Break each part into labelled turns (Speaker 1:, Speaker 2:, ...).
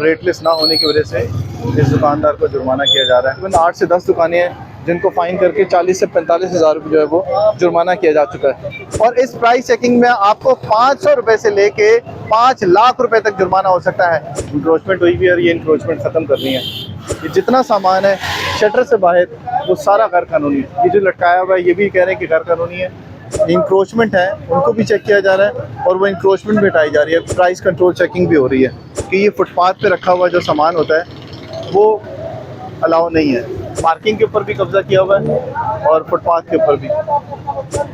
Speaker 1: Rate list ना होने की वजह से इस दुकानदार को जुर्माना किया जा रहा है। तकरीबन 8 से 10 दुकानें हैं जिनको फ़ाइन करके 40 से 45 हज़ार रुपये जो है वो जुर्माना किया जा चुका है। और इस प्राइस चेकिंग में आपको 500 रुपये से लेके 5 लाख रुपए तक जुर्माना हो सकता है। इंक्रोचमेंट हुई भी है और ये इंक्रोचमेंट ख़त्म करनी है। ये जितना सामान है शटर से बाहर वो सारा गैर कानूनी है। ये जो लटकाया हुआ है ये भी कह रहे हैं कि गैर कानूनी है। इंक्रोचमेंट है उनको भी चेक किया जा रहा है और वो इंक्रोचमेंट भी हटाई जा रही है। प्राइस कंट्रोल चेकिंग भी हो रही है कि ये फुटपाथ पे रखा हुआ जो सामान होता है वो अलाउ नहीं है। पार्किंग के ऊपर भी कब्जा किया हुआ है और फुटपाथ के ऊपर भी।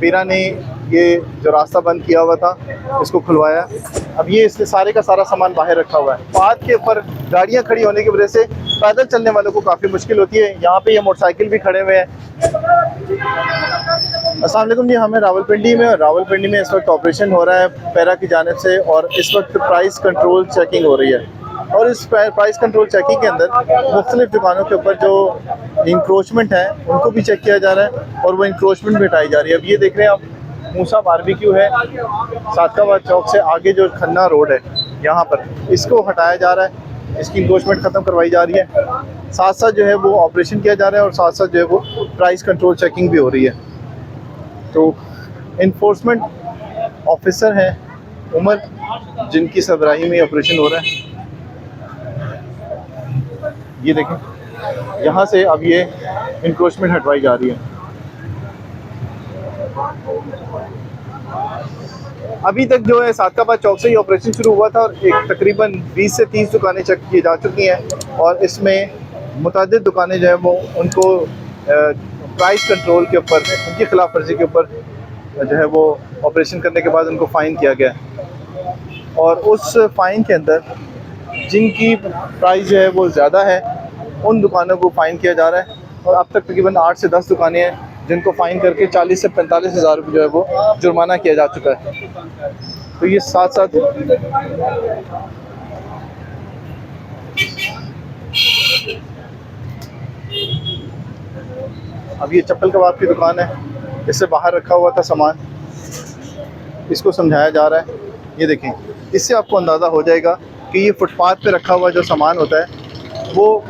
Speaker 1: पीरा ने ये जो रास्ता बंद किया हुआ था इसको खुलवाया। अब ये इसके सारे का सारा सामान बाहर रखा हुआ है। पाथ के ऊपर गाड़ियाँ खड़ी होने की वजह से पैदल चलने वालों को काफ़ी मुश्किल होती है। यहाँ पे ये मोटरसाइकिल भी खड़े हुए हैं। अस्सलाम वालेकुम जी, हमें रावलपिंडी में इस वक्त ऑपरेशन हो रहा है पैरा की जानिब से और इस वक्त प्राइस कंट्रोल चेकिंग हो रही है। और इस प्राइस कंट्रोल चेकिंग के अंदर मुख्तलिफ दुकानों के ऊपर जो इंक्रोचमेंट है उनको भी चेक किया जा रहा है और वो इंक्रोचमेंट भी हटाई जा रही है। अब ये देख रहे हैं आप मूसा बारबेक्यू है सादकाबाद चौक से आगे जो खन्ना रोड है यहाँ पर, इसको हटाया जा रहा है। इसकी इंक्रोचमेंट ख़त्म करवाई जा रही है। साथ साथ जो है वो ऑपरेशन किया जा रहा है और साथ साथ जो है वो प्राइस कंट्रोल चेकिंग भी हो रही है। तो इन्फोर्समेंट ऑफिसर हैं उमर जिनकी सरबराही में ऑपरेशन हो रहा है। ये देखें यहाँ से अब ये इंक्रोचमेंट हटवाई जा रही है। अभी तक जो है सादकाबाद चौक से ही ऑपरेशन शुरू हुआ था और एक तकरीबन 20 से 30 दुकानें चेक की जा चुकी हैं और इसमें मुतअद्दिद दुकानें जो है वो उनको प्राइस कंट्रोल के ऊपर उनकी खिलाफ वर्जी के ऊपर जो है वो ऑपरेशन करने के बाद उनको फ़ाइन किया गया और उस फ़ाइन के अंदर जिनकी प्राइस जो है वो ज़्यादा है उन दुकानों को फ़ाइन किया जा रहा है। और अब तक तकरीबन 8 से 10 दुकानें हैं जिनको फ़ाइन करके 40 से 45 हज़ार रुपये जो है वो जुर्माना किया जा चुका है। तो ये साथ साथ अब ये चप्पल कबाब की दुकान है, इससे बाहर रखा हुआ था सामान, इसको समझाया जा रहा है। ये देखें, इससे आपको अंदाज़ा हो जाएगा कि ये फुटपाथ पे रखा हुआ जो सामान होता है वो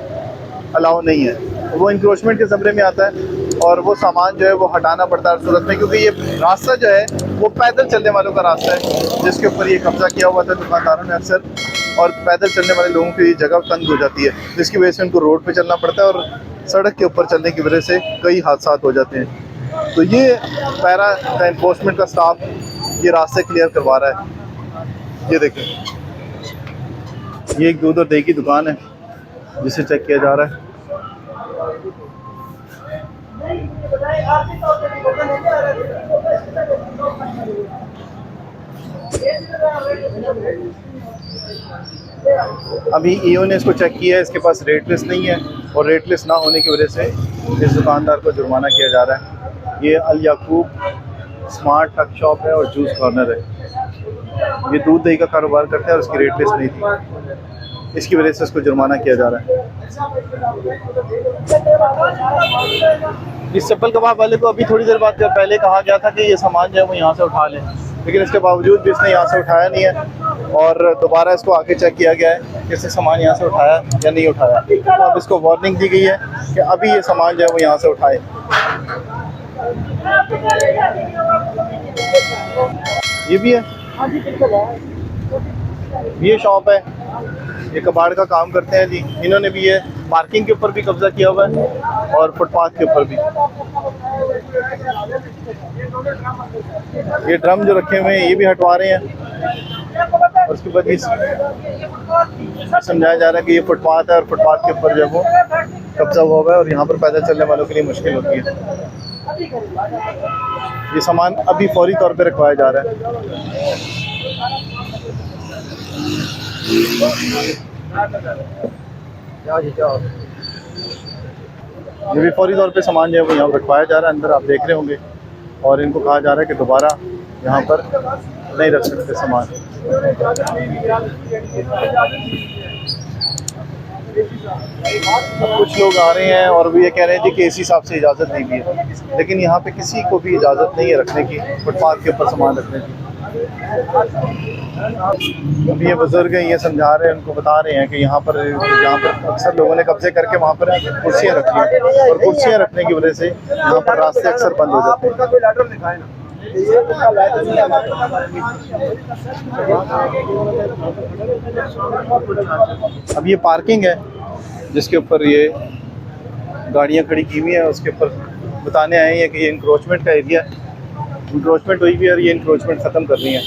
Speaker 1: अलाउ नहीं है, वो इंक्रोचमेंट के ज़मरे में आता है और वो सामान जो है वो हटाना पड़ता है सूरत में, क्योंकि ये रास्ता जो है वो पैदल चलने वालों का रास्ता है जिसके ऊपर ये कब्ज़ा किया हुआ था दुकानदारों ने अक्सर। और पैदल चलने वाले लोगों की जगह तंग हो जाती है जिसकी वजह से उनको रोड पे चलना पड़ता है और सड़क के ऊपर चलने की वजह से कई हादसात हो जाते हैं। तो ये पैरा का इन्फोर्समेंट का स्टाफ ये रास्ते क्लियर करवा रहा है। ये देखें, ये एक दूध और दही की दुकान है जिसे चेक किया जा रहा है। अभी ईओ ने इसको चेक किया है, इसके पास रेट लिस्ट नहीं है और रेट लिस्ट ना होने की वजह से इस दुकानदार को जुर्माना किया जा रहा है। ये अल याकूब स्मार्ट टक शॉप है और जूस कॉर्नर है। ये दूध दही का कारोबार करता है और उसकी रेट लिस्ट नहीं थी, इसकी वजह से इसको जुर्माना किया जा रहा है। इस चप्पल कबाब वाले को अभी थोड़ी देर बाद जब पहले कहा गया था कि ये सामान जो है वो यहाँ से उठा लें, लेकिन इसके बावजूद भी इसने यहाँ से उठाया नहीं है और दोबारा इसको आगे चेक किया गया है कि इसने सामान यहाँ से उठाया या नहीं उठाया। तो अब इसको वार्निंग दी गई है कि अभी ये सामान जो है वो यहाँ से उठाए। ये भी है, ये शॉप है, ये कबाड़ का काम करते हैं जी। इन्होंने भी ये पार्किंग के ऊपर भी कब्जा किया हुआ है और फुटपाथ के ऊपर भी। ये ड्रम जो रखे हुए हैं ये भी हटवा रहे हैं और उसके बाद ये समझाया जा रहा है कि ये फुटपाथ है और फुटपाथ के ऊपर जो वो कब्जा हुआ है और यहाँ पर पैदल चलने वालों के लिए मुश्किल होती है। ये सामान अभी फौरी तौर पे रखवाया जा रहा है। ये भी फौरी तौर पे सामान जो है वो यहाँ रखवाया जा रहा है अंदर, आप देख रहे होंगे। और इनको कहा जा रहा है कि दोबारा यहाँ पर नहीं रख सकते सामान। अब कुछ लोग आ रहे हैं और वो ये कह रहे हैं जी कि एसी साहब से इजाज़त नहीं दी है, लेकिन यहाँ पे किसी को भी इजाज़त नहीं है रखने की, फुटपाथ के ऊपर सामान रखने की। अभी ये बुजुर्ग हैं, ये समझा रहे हैं, उनको बता रहे हैं कि यहाँ पर अक्सर लोगों ने कब्जे करके वहाँ पर कुर्सियाँ रखी हैं, और कुर्सियाँ रखने की वजह से यहाँ पर रास्ते अक्सर बंद हो जाते हैं। अब ये पार्किंग है जिसके ऊपर ये गाड़ियाँ खड़ी की हुई हैं, उसके ऊपर बताने आए हैं कि ये इंक्रोचमेंट का एरिया है, इंक्रोचमेंट हुई भी है और ये इंक्रोचमेंट ख़त्म कर रही है।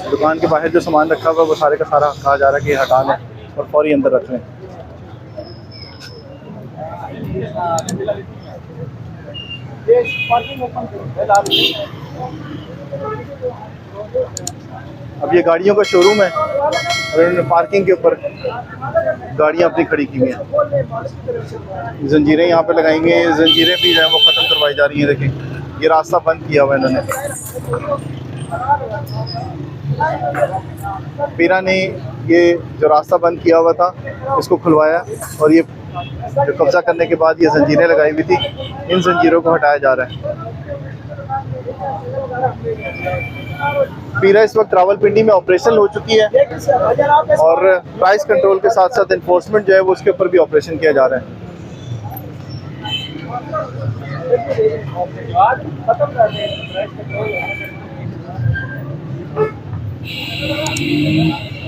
Speaker 1: दुकान के बाहर जो सामान रखा हुआ है वो सारे का सारा कहा जा रहा है कि हटा लें और फौरी अंदर रख लें। अब ये गाड़ियों का शोरूम है और इन्होंने पार्किंग के ऊपर गाड़ियाँ अपनी खड़ी की हुई हैं। जंजीरें यहाँ पे लगाई हुई हैं, जंजीरें भी जो है वो ख़त्म करवाई जा रही हैं। देखिए ये रास्ता बंद किया हुआ है इन्होंने। पीरा ने ये जो रास्ता बंद किया हुआ था इसको खुलवाया, और ये जो कब्जा करने के बाद ये जंजीरें लगाई हुई थी, इन जंजीरों को हटाया जा रहा है। पीरा इस वक्त रावलपिंडी में ऑपरेशन हो चुकी है और प्राइस कंट्रोल के साथ साथ इन्फोर्समेंट जो है वो उसके ऊपर भी ऑपरेशन किया जा रहा है।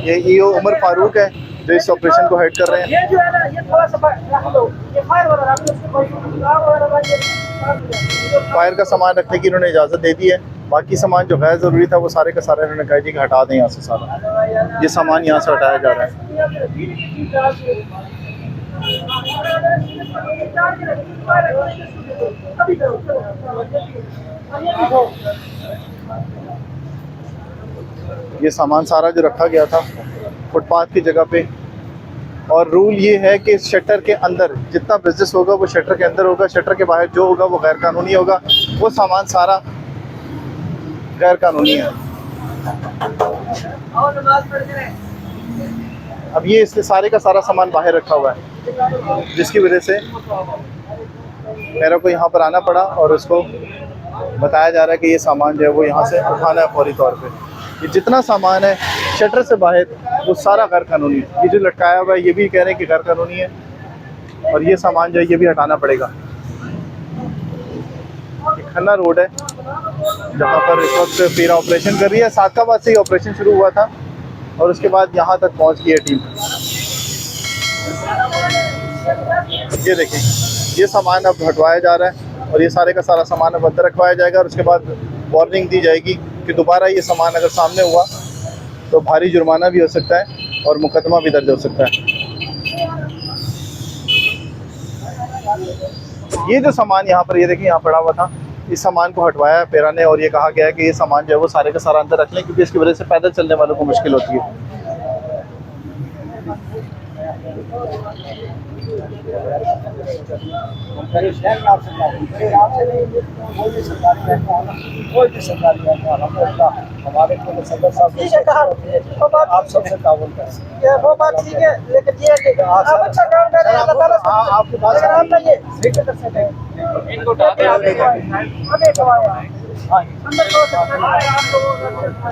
Speaker 1: ये ईओ उमर फारूक है जो इस ऑपरेशन को हेड कर रहे हैं।
Speaker 2: ये जो है ना, ये थोड़ा सा रख लो, ये फायर वाला रख लो,
Speaker 1: फायर का सामान रखने की इन्होंने इजाज़त दे दी है। बाकी सामान जो गैर ज़रूरी था वो सारे का सारा इन्होंने कहा जी कि हटा दें यहाँ से सारा। ये सामान यहाँ से हटाया जा रहा है। ये सामान सारा जो रखा गया था फुटपाथ की जगह पे, और रूल ये है कि शटर के अंदर जितना बिजनेस होगा वो शटर के अंदर होगा, शटर के बाहर जो होगा वो गैर कानूनी होगा। वो सामान सारा गैर कानूनी है। अब ये इसके सारे का सारा सामान बाहर रखा हुआ है, जिसकी वजह से मेरे को यहाँ पर आना पड़ा और उसको बताया जा रहा है कि ये सामान जो है वो यहाँ से उठाना है फौरी तौर पे। ये जितना सामान है शटर से बाहर वो सारा गैर कानूनी है। ये जो लटकाया हुआ है ये भी कह रहे हैं कि गैर कानूनी है, और ये सामान जो है ये भी हटाना पड़ेगा। ये खन्ना रोड है जहाँ पर इस वक्त पीरा ऑपरेशन कर रही है। सादकाबाद से ही ऑपरेशन शुरू हुआ था और उसके बाद यहाँ तक पहुँच गई है टीम। ये देखें, ये सामान अब हटवाया जा रहा है और ये सारे का सारा सामान अब अंदर रखवाया जाएगा, और उसके बाद वार्निंग दी जाएगी कि दोबारा ये सामान अगर सामने हुआ तो भारी जुर्माना भी हो सकता है और मुकदमा भी दर्ज हो सकता है। ये जो सामान यहाँ पर ये देखिए यहाँ पड़ा हुआ था, इस सामान को हटवाया पेरा ने, और ये कहा गया है कि ये सामान जो है वो सारे का सारा अंदर रख लें, क्योंकि इसकी वजह से पैदल चलने वालों को मुश्किल होती है।
Speaker 2: हमारे आप सबसे ताउन करें, वो बात ठीक है, लेकिन ये आप अच्छा काम कर रहे हैं, अल्लाह ताला आपके पास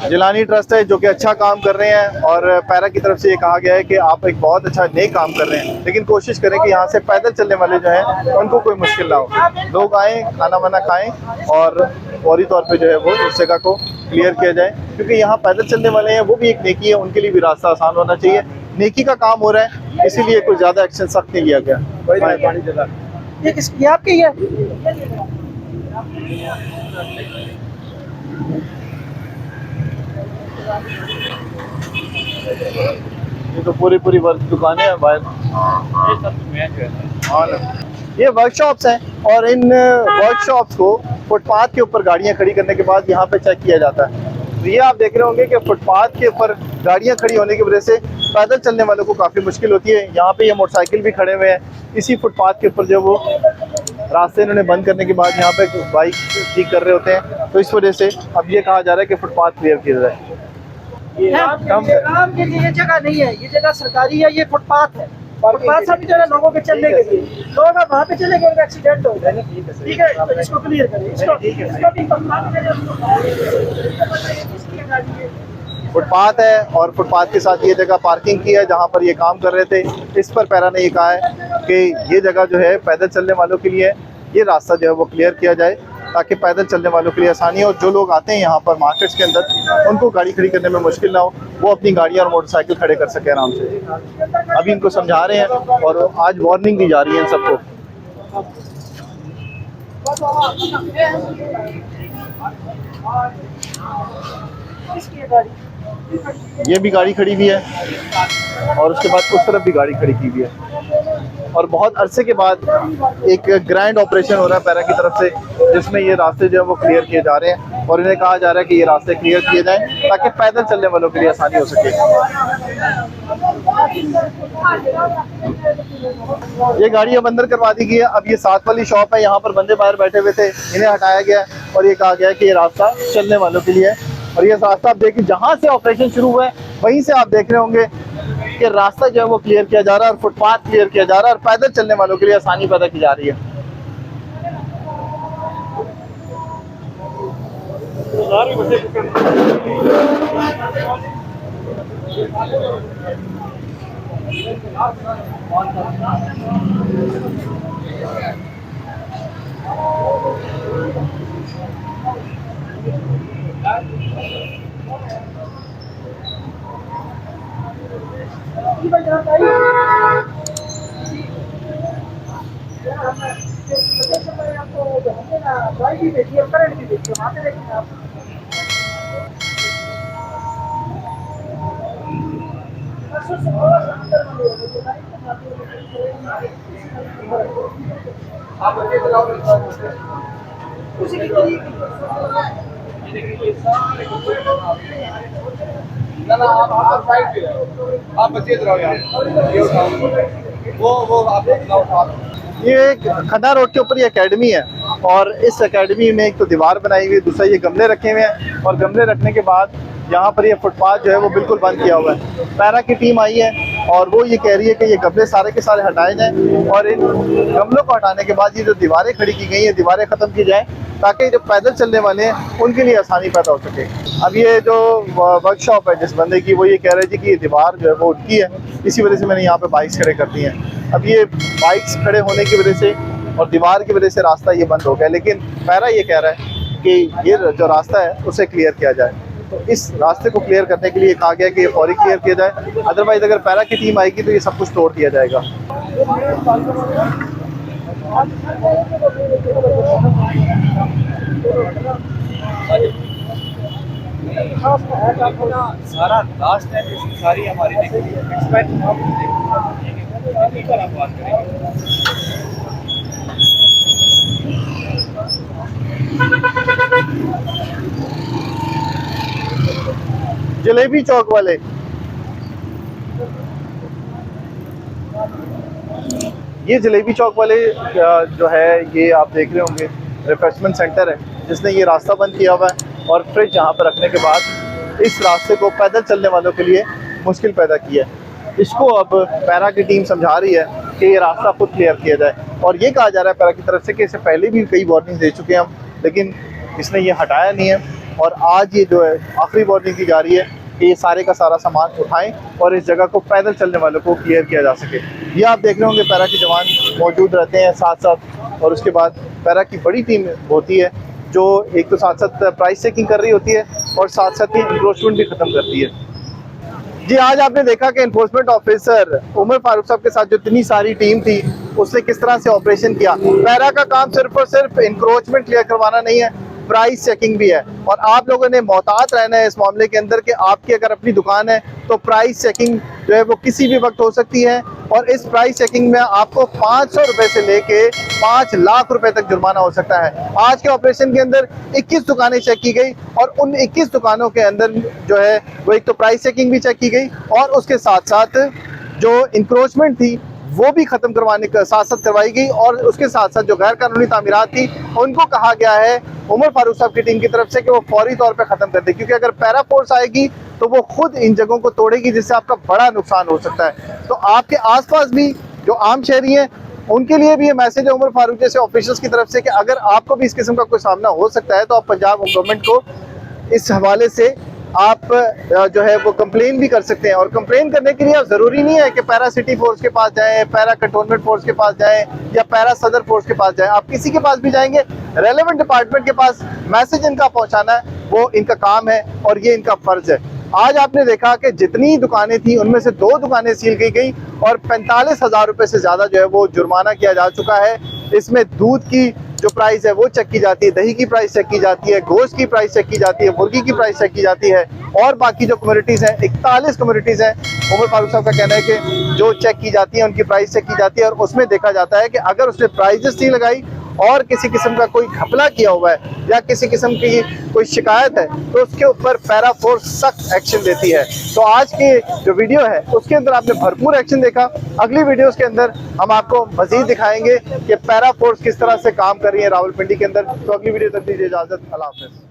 Speaker 1: जिलानी ट्रस्ट है जो कि अच्छा काम कर रहे हैं, और पैरा की तरफ से ये कहा गया है कि आप एक बहुत अच्छा नेक काम कर रहे हैं, लेकिन कोशिश करें कि यहाँ से पैदल चलने वाले जो हैं उनको कोई मुश्किल ना हो। लोग आएँ, खाना वाना खाएँ और फौरी तौर पे जो है वो उस जगह को क्लियर किया जाए, क्योंकि यहाँ पैदल चलने वाले हैं वो भी एक नेकी है, उनके लिए भी रास्ता आसान होना चाहिए। नेकी का काम हो रहा है, इसीलिए कोई ज़्यादा एक्शन सख्त नहीं लिया गया।
Speaker 2: ये किसकी, आपकी है?
Speaker 1: ये तो पूरी वर्क दुकानें हैं बाहर। ये वर्कशॉप्स हैं, और इन वर्कशॉप्स को फुटपाथ के ऊपर गाड़ियां खड़ी करने के बाद यहाँ पे चेक किया जाता है। तो ये आप देख रहे होंगे कि फुटपाथ के ऊपर गाड़ियां खड़ी होने की वजह से पैदल चलने वालों को काफ़ी मुश्किल होती है। यहाँ पे ये मोटरसाइकिल भी खड़े हुए हैं, इसी फुटपाथ के ऊपर जो वो रास्ते इन्होंने बंद करने के बाद यहाँ पे बाइक ठीक कर रहे होते हैं, तो इस वजह से अब ये कहा जा रहा है कि फुटपाथ क्लियर किया जाए।
Speaker 2: ये आम के लिए जगह नहीं है, ये जगह सरकारी है, ये फुटपाथ है। फुटपाथ से भी जो है लोगों के चलने के लिए, लोग अब वहाँ पे चले गए, उनका एक्सीडेंट हो गया। ठीक है, तो इसको क्लियर करें, इसको भी
Speaker 1: फुटपाथ है और फुटपाथ के साथ ये जगह पार्किंग की है जहाँ पर ये काम कर रहे थे। इस पर पैरा ने ये कहा है कि ये जगह जो है पैदल चलने वालों के लिए, ये रास्ता जो है वो क्लियर किया जाए ताकि पैदल चलने वालों के लिए आसानी हो। जो लोग आते हैं यहाँ पर मार्केट्स के अंदर, उनको गाड़ी खड़ी करने में मुश्किल ना हो, वो अपनी गाड़ियाँ और मोटरसाइकिल खड़े कर सके आराम से। अभी इनको समझा रहे हैं और आज वार्निंग दी जा रही है इन सबको। ये भी गाड़ी खड़ी हुई है और उसके बाद उस तरफ भी गाड़ी खड़ी की हुई है। और बहुत अरसे के बाद एक ग्रैंड ऑपरेशन हो रहा है पैरा की तरफ से, जिसमें ये रास्ते जो है वो क्लियर किए जा रहे हैं और इन्हें कहा जा रहा है कि ये रास्ते क्लियर किए जाएं ताकि पैदल चलने वालों के लिए आसानी हो सके। ये गाड़ी अब अंदर करवा दी गई है। अब ये 7 वाली शॉप है, यहाँ पर बंदे बाहर बैठे हुए थे, इन्हें हटाया गया और ये कहा गया है कि ये रास्ता चलने वालों के लिए है। और ये रास्ता आप देखिए, जहाँ से ऑपरेशन शुरू हुआ है वहीं से आप देख रहे होंगे कि रास्ता जो है वो क्लियर किया जा रहा है और फुटपाथ क्लियर किया जा रहा है और पैदल चलने वालों के लिए आसानी पैदा की जा रही है।
Speaker 3: आप साइड पे आप बच्चे रहो यार, वो आप
Speaker 1: ये एक खन्ना रोड के ऊपर ये एकेडमी है और इस एकेडमी में एक तो दीवार बनाई हुई है, दूसरा ये गमले रखे हुए हैं और गमले रखने के बाद यहाँ पर ये फुटपाथ जो है वो बिल्कुल बंद किया हुआ है। पैरा की टीम आई है और वो ये कह रही है कि ये गमले सारे के सारे हटाए जाएं और इन गमलों को हटाने के बाद ये जो दीवारें खड़ी की गई हैं, दीवारें ख़त्म की जाएं ताकि जो पैदल चलने वाले हैं उनके लिए आसानी पैदा हो सके। अब ये जो वर्कशॉप है जिस बंदे की, वो ये कह रहे थे कि ये दीवार जो है वो उनकी है, इसी वजह से मैंने यहाँ पे बाइक्स खड़े कर दी हैं। अब ये बाइक्स खड़े होने की वजह से और दीवार की वजह से रास्ता ये बंद हो गया, लेकिन पैरा ये कह रहा है कि ये जो रास्ता है उसे क्लियर किया जाए। तो इस रास्ते को क्लियर करने के लिए कहा गया कि ये फौरी क्लियर किया जाए, अदरवाइज अगर पैरा की टीम आएगी तो ये सब कुछ तोड़ दिया जाएगा।
Speaker 3: सारा लास्ट है, सारी हमारी एक्सपेक्ट पर आप बात करेंगे।
Speaker 1: जलेबी चौक वाले, ये जलेबी चौक वाले जो है ये आप देख रहे होंगे रिफ्रेशमेंट सेंटर है जिसने ये रास्ता बंद किया हुआ है और फ्रिज यहाँ पर रखने के बाद इस रास्ते को पैदल चलने वालों के लिए मुश्किल पैदा की है। इसको अब पैरा की टीम समझा रही है कि ये रास्ता खुद क्लियर किया जाए और ये कहा जा रहा है पैरा की तरफ से कि इससे पहले भी कई वार्निंग दे चुके हैं हम, लेकिन इसने ये हटाया नहीं है और आज ये जो है आखिरी वार्निंग दी जा रही है कि ये सारे का सारा सामान उठाएं और इस जगह को पैदल चलने वालों को क्लियर किया जा सके। ये आप देख रहे होंगे पैरा के जवान मौजूद रहते हैं साथ साथ और उसके बाद पैरा की बड़ी टीम होती है जो एक तो साथ साथ प्राइस चेकिंग कर रही होती है और साथ साथ ही इंक्रोचमेंट भी ख़त्म करती है। जी, आज आपने देखा कि एनफोर्समेंट ऑफिसर उमर फारूक साहब के साथ जो इतनी सारी टीम थी उसने किस तरह से ऑपरेशन किया। पैरा का काम सिर्फ और सिर्फ इंक्रोचमेंट क्लियर करवाना नहीं है, प्राइस चेकिंग भी है और आप लोगों ने मोहतात रहना है इस मामले के अंदर कि आपकी अगर अपनी दुकान है तो प्राइस चेकिंग जो है वो किसी भी वक्त हो सकती है और इस प्राइस चेकिंग में आपको 500 रुपए से लेके 5 लाख रुपए तक जुर्माना हो सकता है। आज के ऑपरेशन के अंदर 21 दुकानें चेक की गई और उन 21 दुकानों के अंदर जो है वो एक तो प्राइस चेकिंग भी चेक की गई और उसके साथ साथ जो इंक्रोचमेंट थी वो भी ख़त्म करवाने के साथ साथ करवाई गई। और उसके साथ साथ जो गैर कानूनी तामीरात थी उनको कहा गया है उमर फारूक साहब की टीम की तरफ से कि वो फौरी तौर पे ख़त्म कर दे, क्योंकि अगर पैरा फोर्स आएगी तो वो खुद इन जगहों को तोड़ेगी, जिससे आपका बड़ा नुकसान हो सकता है। तो आपके आसपास भी जो आम शहरी हैं उनके लिए भी ये मैसेज है उमर फारूक जैसे ऑफिशियल्स की तरफ से कि अगर आपको भी इस किस्म का कोई सामना हो सकता है तो आप पंजाब गवर्नमेंट को इस हवाले से आप जो है वो कंप्लेन भी कर सकते हैं। और कंप्लेन करने के लिए आप ज़रूरी नहीं है कि पैरा सिटी फोर्स के पास जाएं, पैरा कंटोनमेंट फोर्स के पास जाएं या पैरा सदर फोर्स के पास जाएं। आप किसी के पास भी जाएंगे, रेलेवेंट डिपार्टमेंट के पास मैसेज इनका पहुंचाना है, वो इनका काम है और ये इनका फ़र्ज़ है। आज आपने देखा कि जितनी दुकानें थी उनमें से 2 दुकानें सील की गई और 45,000 रुपये से ज़्यादा जो है वो जुर्माना किया जा चुका है। इसमें दूध की जो प्राइस है वो चेक की जाती है, दही की प्राइस चेक की जाती है, गोश्त की प्राइस चेक की जाती है, मुर्गी की प्राइस चेक की जाती है और बाकी जो कम्युनिटीज़ हैं 41 कम्युनिटीज़ हैं। उमर फारूक साहब का कहना है कि जो चेक की जाती है उनकी प्राइस चेक की जाती है और उसमें देखा जाता है कि अगर उसने प्राइजेस नहीं लगाई और किसी किस्म का कोई घपला किया हुआ है या किसी किस्म की कोई शिकायत है तो उसके ऊपर पैरा फोर्स सख्त एक्शन लेती है। तो आज की जो वीडियो है उसके अंदर आपने भरपूर एक्शन देखा। अगली वीडियोस के अंदर हम आपको मजीद दिखाएंगे कि पैरा फोर्स किस तरह से काम कर रही है रावलपिंडी के अंदर। तो अगली वीडियो तक दीजिए इजाजत, अल्लाह हाफ़िज़।